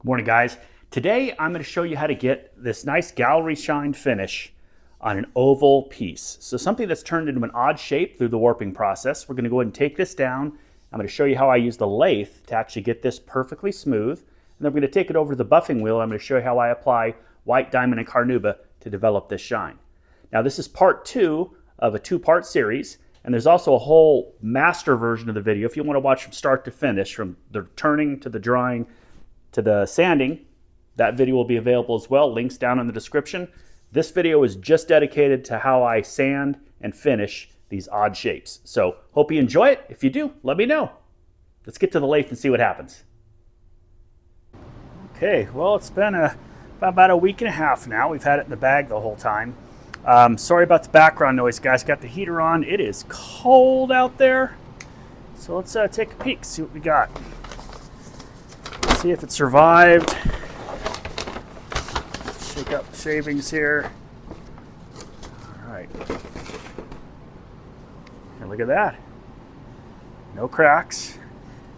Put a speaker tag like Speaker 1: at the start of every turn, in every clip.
Speaker 1: Morning, guys. Today I'm going to show you how to get this nice gallery shine finish on an oval piece. So something that's turned into an odd shape through the warping process. We're going to go ahead and take this down. I'm going to show you how I use the lathe to actually get this perfectly smooth. And then we're going to take it over to the buffing wheel. I'm going to show you how I apply white diamond and carnauba to develop this shine. Now this is part 2 of a 2-part series. And there's also a whole master version of the video if you want to watch from start to finish, from the turning to the drying to the sanding. That video will be available as well. Links down in the description. This video is just dedicated to how I sand and finish these odd shapes. So hope you enjoy it. If you do, let me know. Let's get to the lathe and see what happens. Okay, well, it's been about a week and a half now. We've had it in the bag the whole time. Sorry about the background noise, guys. Got the heater on. It is cold out there. So let's take a peek, see what we got. See if it survived. Shake up the shavings here. All right. And look at that. No cracks.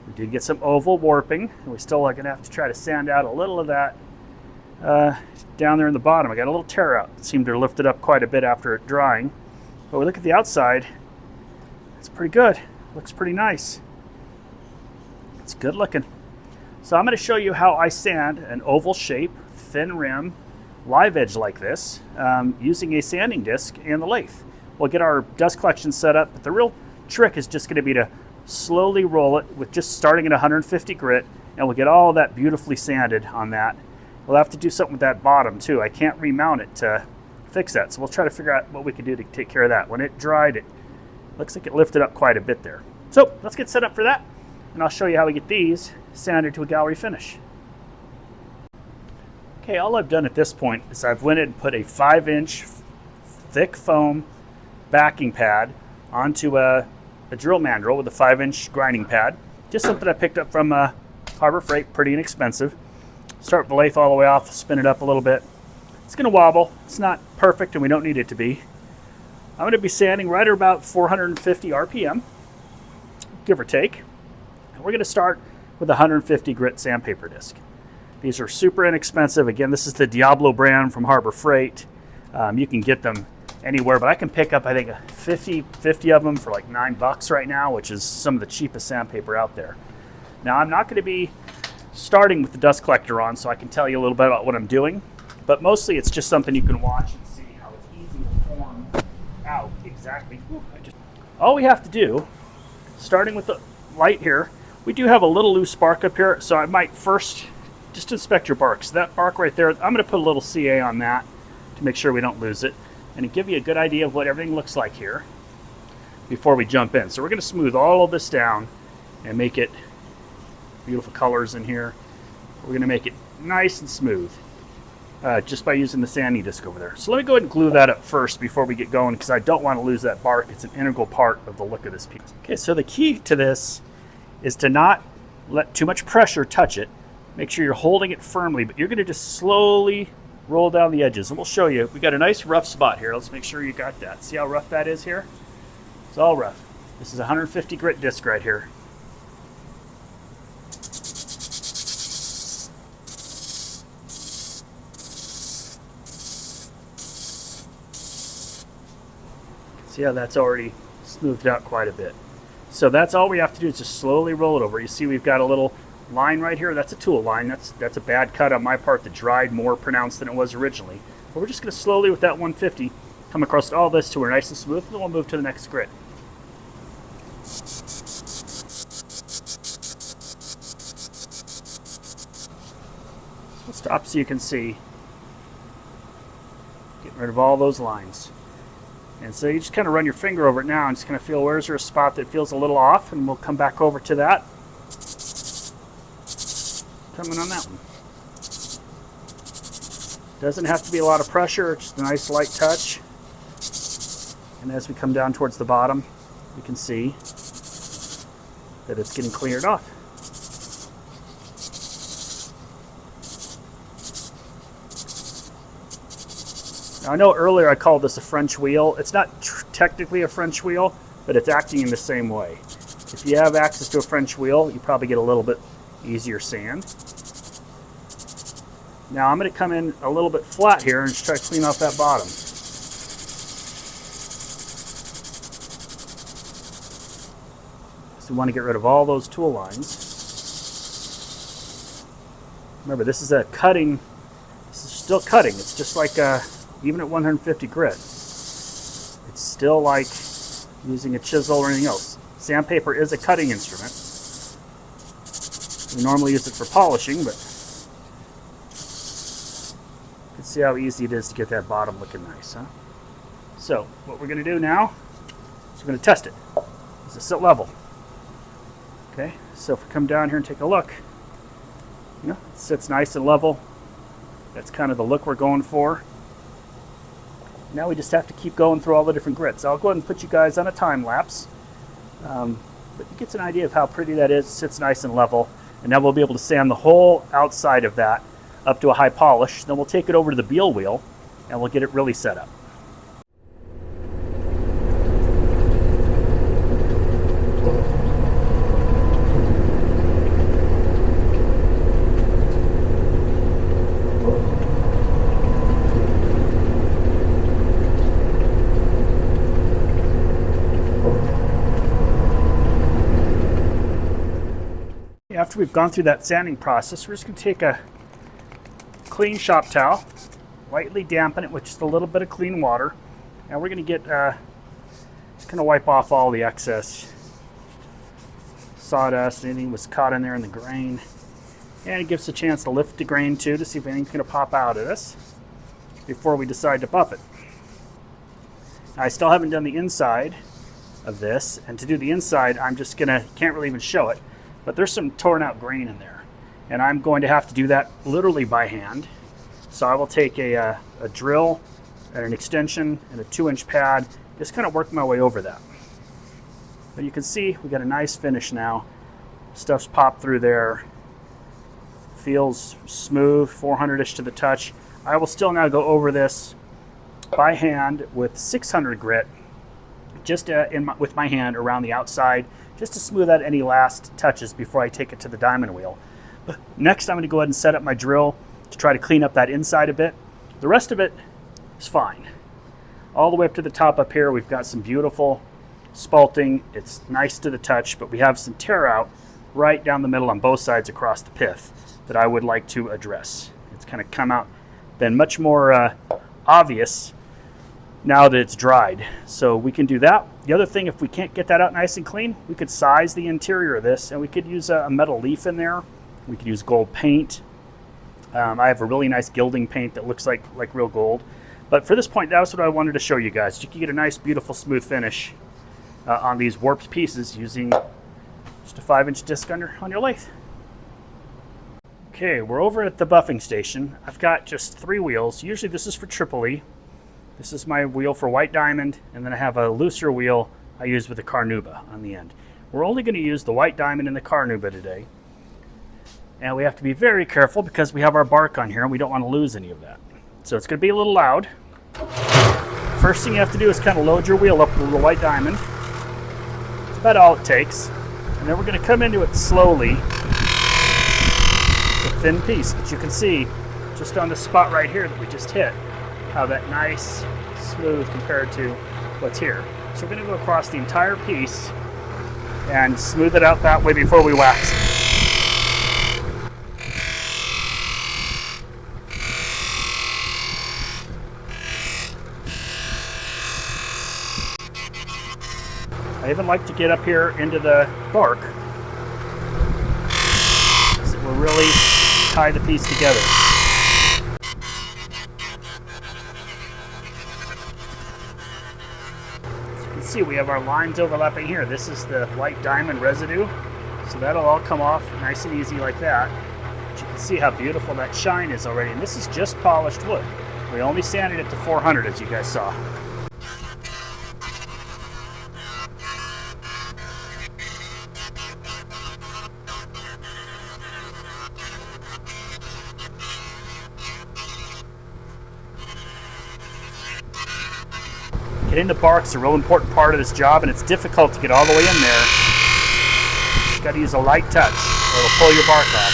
Speaker 1: We did get some oval warping, and we still are going to have to try to sand out a little of that down there in the bottom. I got a little tear out. It seemed to have lifted up quite a bit after it drying. But we look at the outside. It's pretty good. Looks pretty nice. It's good looking. So I'm going to show you how I sand an oval shape, thin rim, live edge like this, using a sanding disc and the lathe. We'll get our dust collection set up, but the real trick is just going to be to slowly roll it with just starting at 150 grit, and we'll get all that beautifully sanded on that. We'll have to do something with that bottom too. I can't remount it to fix that, so we'll try to figure out what we can do to take care of that. When it dried, it looks like it lifted up quite a bit there. So let's get set up for that, and I'll show you how we get these sanded to a gallery finish. Okay, all I've done at this point is I've went in and put a 5-inch thick foam backing pad onto a drill mandrel with a 5-inch grinding pad. Just something I picked up from Harbor Freight, pretty inexpensive. Start with the lathe all the way off, spin it up a little bit. It's going to wobble. It's not perfect, and we don't need it to be. I'm going to be sanding right at about 450 RPM, give or take. And we're going to start with a 150 grit sandpaper disc. These are super inexpensive. Again, this is the Diablo brand from Harbor Freight. You can get them anywhere, but I can pick up, I think, 50 of them for like $9 right now, which is some of the cheapest sandpaper out there. Now, I'm not going to be starting with the dust collector on, so I can tell you a little bit about what I'm doing, but mostly it's just something you can watch and see how it's easy to form out exactly. All we have to do, starting with the light here, we do have a little loose bark up here, so I might first just inspect your bark. So that bark right there, I'm going to put a little CA on that to make sure we don't lose it, and to give you a good idea of what everything looks like here before we jump in. So we're going to smooth all of this down and make it beautiful colors in here. We're going to make it nice and smooth just by using the sanding disc over there. So let me go ahead and glue that up first before we get going, because I don't want to lose that bark. It's an integral part of the look of this piece. Okay, so the key to this is to not let too much pressure touch it. Make sure you're holding it firmly, but you're going to just slowly roll down the edges. And we'll show you. We got a nice rough spot here. Let's make sure you got that. See how rough that is here? It's all rough. This is a 150 grit disc right here. See how that's already smoothed out quite a bit. So that's all we have to do, is just slowly roll it over. You see we've got a little line right here. That's a tool line. That's a bad cut on my part that dried more pronounced than it was originally. But we're just going to slowly, with that 150, come across all this till we're nice and smooth, and then we'll move to the next grit. So stop so you can see. Getting rid of all those lines. And so you just kind of run your finger over it now and just kind of feel, where's there a spot that feels a little off, and we'll come back over to that. Coming on that one. Doesn't have to be a lot of pressure, just a nice light touch. And as we come down towards the bottom, you can see that it's getting cleared off. Now, I know earlier I called this a French wheel. It's not technically a French wheel, but it's acting in the same way. If you have access to a French wheel, you probably get a little bit easier sand. Now I'm going to come in a little bit flat here and just try to clean off that bottom. So we want to get rid of all those tool lines. Remember, this is a cutting, this is still cutting. It's just like even at 150 grit, it's still like using a chisel or anything else. Sandpaper is a cutting instrument. We normally use it for polishing, but you can see how easy it is to get that bottom looking nice, huh? So what we're going to do now is we're going to test it. Does it sit level? Okay, so if we come down here and take a look, you know, it sits nice and level. That's kind of the look we're going for. Now we just have to keep going through all the different grits. I'll go ahead and put you guys on a time lapse, but you get an idea of how pretty that is. It sits nice and level, and now we'll be able to sand the whole outside of that up to a high polish. Then we'll take it over to the Beal wheel, and we'll get it really set up. After we've gone through that sanding process, we're just going to take a clean shop towel, lightly dampen it with just a little bit of clean water, and we're going to get just kind of wipe off all the excess sawdust, anything was caught in there in the grain, and it gives us a chance to lift the grain too to see if anything's going to pop out at us before we decide to buff it. Now, I still haven't done the inside of this, and to do the inside, I'm just going to, can't really even show it, but there's some torn out grain in there, and I'm going to have to do that literally by hand. So I will take a drill and an extension and a 2-inch pad, just kind of work my way over that. But you can see we got a nice finish now. Stuff's popped through there. Feels smooth, 400-ish to the touch. I will still now go over this by hand with 600 grit, just with my hand around the outside, just to smooth out any last touches before I take it to the diamond wheel. But next I'm going to go ahead and set up my drill to try to clean up that inside a bit. The rest of it is fine. All the way up to the top up here, we've got some beautiful spalting. It's nice to the touch, but we have some tear out right down the middle on both sides across the pith that I would like to address. It's kind of come out, been much more obvious now that it's dried. So we can do that. The other thing, if we can't get that out nice and clean, we could size the interior of this, and we could use a metal leaf in there. We could use gold paint. I have a really nice gilding paint that looks like real gold. But for this point, that was what I wanted to show you guys. You can get a nice, beautiful, smooth finish on these warped pieces using just a 5-inch disc on your lathe. Okay, we're over at the buffing station. I've got just 3 wheels. Usually this is for Triple E. This is my wheel for white diamond, and then I have a looser wheel I use with the carnauba on the end. We're only going to use the white diamond and the carnauba today. And we have to be very careful because we have our bark on here and we don't want to lose any of that. So it's going to be a little loud. First thing you have to do is kind of load your wheel up with the white diamond. That's about all it takes. And then we're going to come into it slowly. It's a thin piece, but you can see just on the spot right here that we just hit how that nice, smooth compared to what's here. So we're going to go across the entire piece and smooth it out that way before we wax it. I even like to get up here into the bark so it will really tie the piece together. As you can see, we have our lines overlapping here. This is the white diamond residue, so that'll all come off nice and easy like that. But you can see how beautiful that shine is already, and this is just polished wood. We only sanded it to 400, as you guys saw. Getting the bark is a real important part of this job, and it's difficult to get all the way in there. You've got to use a light touch, or it'll pull your bark off.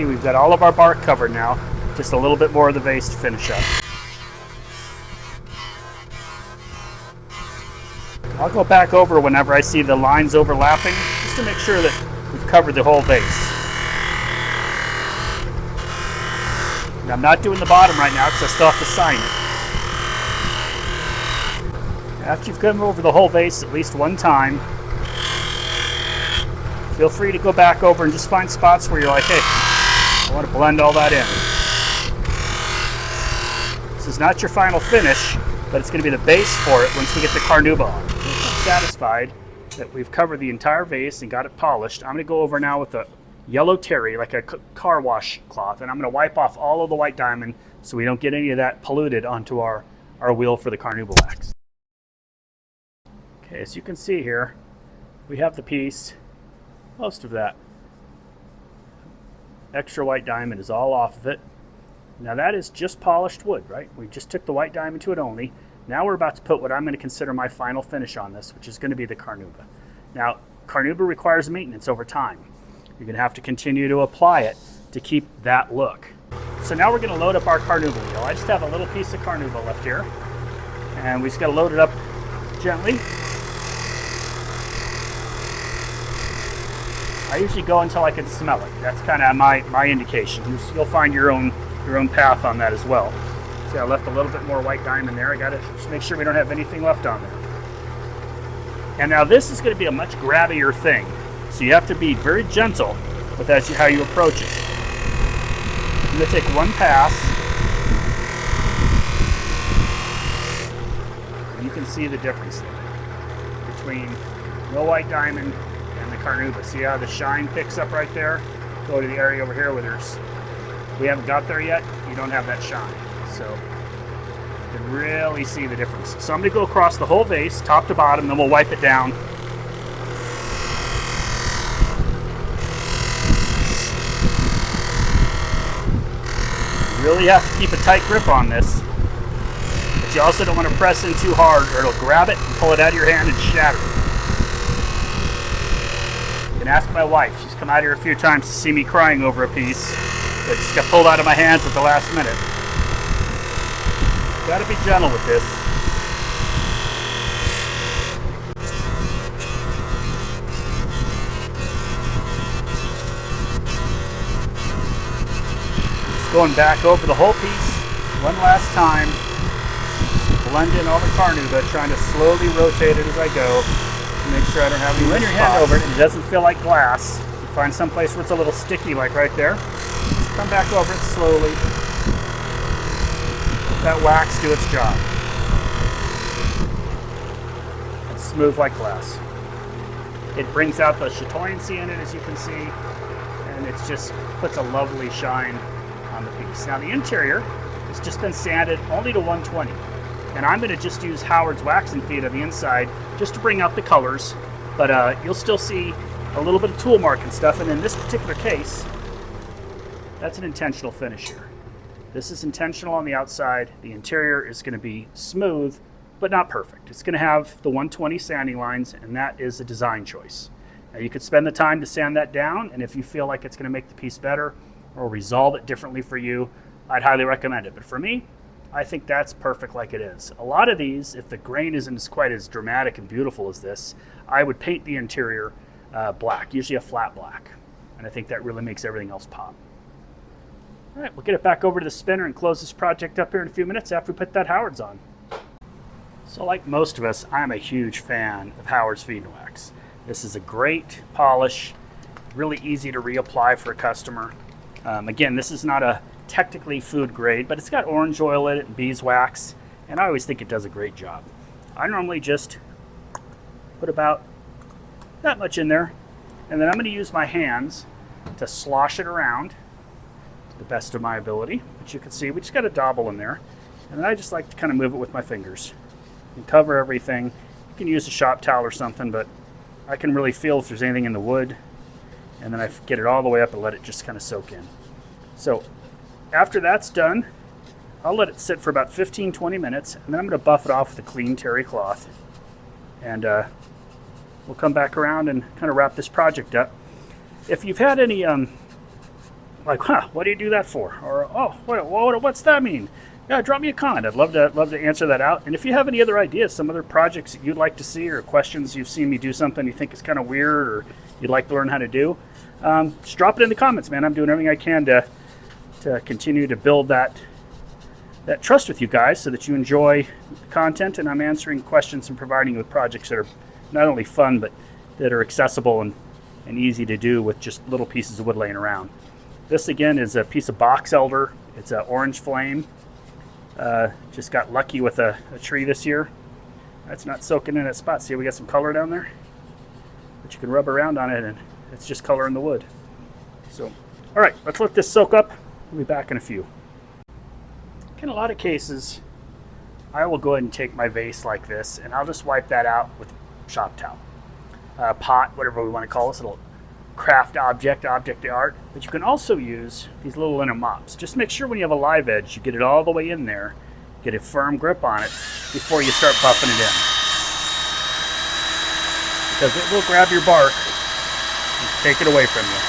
Speaker 1: see, we've got all of our bark covered now. Just a little bit more of the vase to finish up. I'll go back over whenever I see the lines overlapping, just to make sure that we've covered the whole vase. And I'm not doing the bottom right now because I still have to sign it. After you've come over the whole vase at least one time, feel free to go back over and just find spots where you're like, hey, I want to blend all that in. This is not your final finish, but it's going to be the base for it once we get the carnauba on. Once I'm satisfied that we've covered the entire vase and got it polished, I'm going to go over now with a yellow terry, like a car wash cloth, and I'm going to wipe off all of the white diamond so we don't get any of that polluted onto our wheel for the carnauba wax. Okay, as you can see here, we have the piece, most of that extra white diamond is all off of it. Now that is just polished wood, right? We just took the white diamond to it only. Now we're about to put what I'm going to consider my final finish on this, which is going to be the carnauba. Now, carnauba requires maintenance over time. You're going to have to continue to apply it to keep that look. So now we're going to load up our carnauba wheel. I just have a little piece of carnauba left here, and we just got to load it up gently. I usually go until I can smell it. That's kind of my indication. You'll find your own path on that as well. See, I left a little bit more white diamond there. I got to just make sure we don't have anything left on there. And now this is going to be a much grabbier thing, so you have to be very gentle with how you approach it. I'm going to take one pass, and you can see the difference there between no white diamond and the carnauba. See how the shine picks up right there? Go to the area over here where we haven't got there yet, you don't have that shine. So you can really see the difference. So I'm going to go across the whole vase, top to bottom, then we'll wipe it down. You really have to keep a tight grip on this, but you also don't want to press in too hard or it'll grab it and pull it out of your hand and shatter it. You can ask my wife. She's come out here a few times to see me crying over a piece that just got pulled out of my hands at the last minute. Got to be gentle with this. Just going back over the whole piece one last time. Blend in all the carnauba, trying to slowly rotate it as I go to make sure I don't have any. Run your hand over it and it doesn't feel like glass. You find some place where it's a little sticky, like right there. Just come back over it slowly. Let that wax do its job. It's smooth like glass. It brings out the chatoyancy in it, as you can see, and it just puts a lovely shine on the piece. Now the interior has just been sanded only to 120, and I'm going to just use Howard's waxing feed on the inside just to bring out the colors, but you'll still see a little bit of tool mark and stuff, and in this particular case, that's an intentional finish here. This is intentional on the outside. The interior is going to be smooth, but not perfect. It's going to have the 120 sanding lines, and that is a design choice. Now you could spend the time to sand that down, and if you feel like it's going to make the piece better or resolve it differently for you, I'd highly recommend it. But for me, I think that's perfect like it is. A lot of these, if the grain isn't quite as dramatic and beautiful as this, I would paint the interior black, usually a flat black. And I think that really makes everything else pop. All right, we'll get it back over to the spinner and close this project up here in a few minutes after we put that Howard's on. So like most of us, I'm a huge fan of Howard's Feed and Wax. This is a great polish, really easy to reapply for a customer. Again, this is not a technically food grade, but it's got orange oil in it and beeswax, and I always think it does a great job. I normally just put about that much in there, and then I'm going to use my hands to slosh it around to the best of my ability. But you can see we just got a dabble in there, and then I just like to kind of move it with my fingers and cover everything. You can use a shop towel or something, but I can really feel if there's anything in the wood, and then I get it all the way up and let it just kind of soak in. So after that's done, I'll let it sit for about 15-20 minutes, and then I'm going to buff it off with a clean terry cloth, and we'll come back around and kind of wrap this project up. If you've had any like, huh, what do you do that for? Or, oh, what's that mean? Yeah, drop me a comment. I'd love to answer that out. And if you have any other ideas, some other projects that you'd like to see, or questions you've seen me do something you think is kind of weird, or you'd like to learn how to do, just drop it in the comments, man. I'm doing everything I can to continue to build that trust with you guys, so that you enjoy the content, and I'm answering questions and providing you with projects that are not only fun, but that are accessible and easy to do with just little pieces of wood laying around. This again is a piece of box elder. It's an orange flame. Just got lucky with a tree this year. That's not soaking in that spot. See, we got some color down there, but you can rub around on it and it's just color in the wood. So, all right, let's let this soak up. We'll be back in a few. In a lot of cases, I will go ahead and take my vase like this, and I'll just wipe that out with shop towel, pot, whatever we want to call this little craft object of art. But you can also use these little linen mops. Just make sure when you have a live edge, you get it all the way in there, get a firm grip on it before you start buffing it in, because it will grab your bark and take it away from you.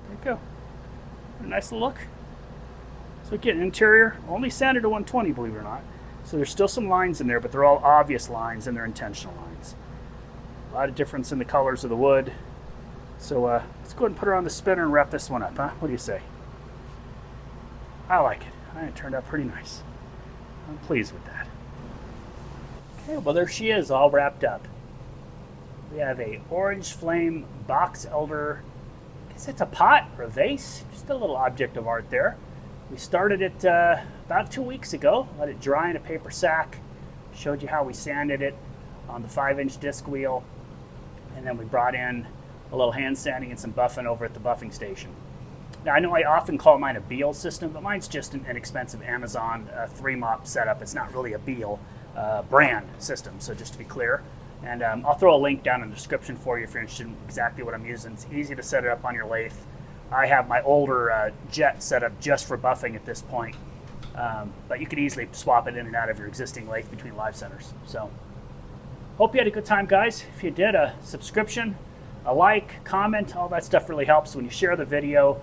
Speaker 1: There you go. A nice little look. So again, interior only sanded to 120, believe it or not. So there's still some lines in there, but they're all obvious lines and they're intentional lines. A lot of difference in the colors of the wood. So let's go ahead and put her on the spinner and wrap this one up, huh? What do you say? I like it. It turned out pretty nice. I'm pleased with that. Okay, well there she is, all wrapped up. We have a orange flame box elder. I guess it's a pot or a vase. Just a little object of art there. We started it about 2 weeks ago. Let it dry in a paper sack. Showed you how we sanded it on the 5-inch disc wheel. And then we brought in a little hand sanding and some buffing over at the buffing station. Now I know I often call mine a Beal system, but mine's just an inexpensive Amazon 3-mop setup. It's not really a Beal brand system, so just to be clear. And I'll throw a link down in the description for you if you're interested in exactly what I'm using. It's easy to set it up on your lathe. I have my older jet set up just for buffing at this point, but you could easily swap it in and out of your existing lathe between live centers. So, hope you had a good time, guys. If you did, a subscription, a like, comment, all that stuff really helps. When you share the video,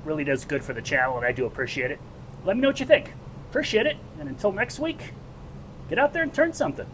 Speaker 1: really does good for the channel, and I do appreciate it. Let me know what you think. Appreciate it, and until next week, get out there and turn something.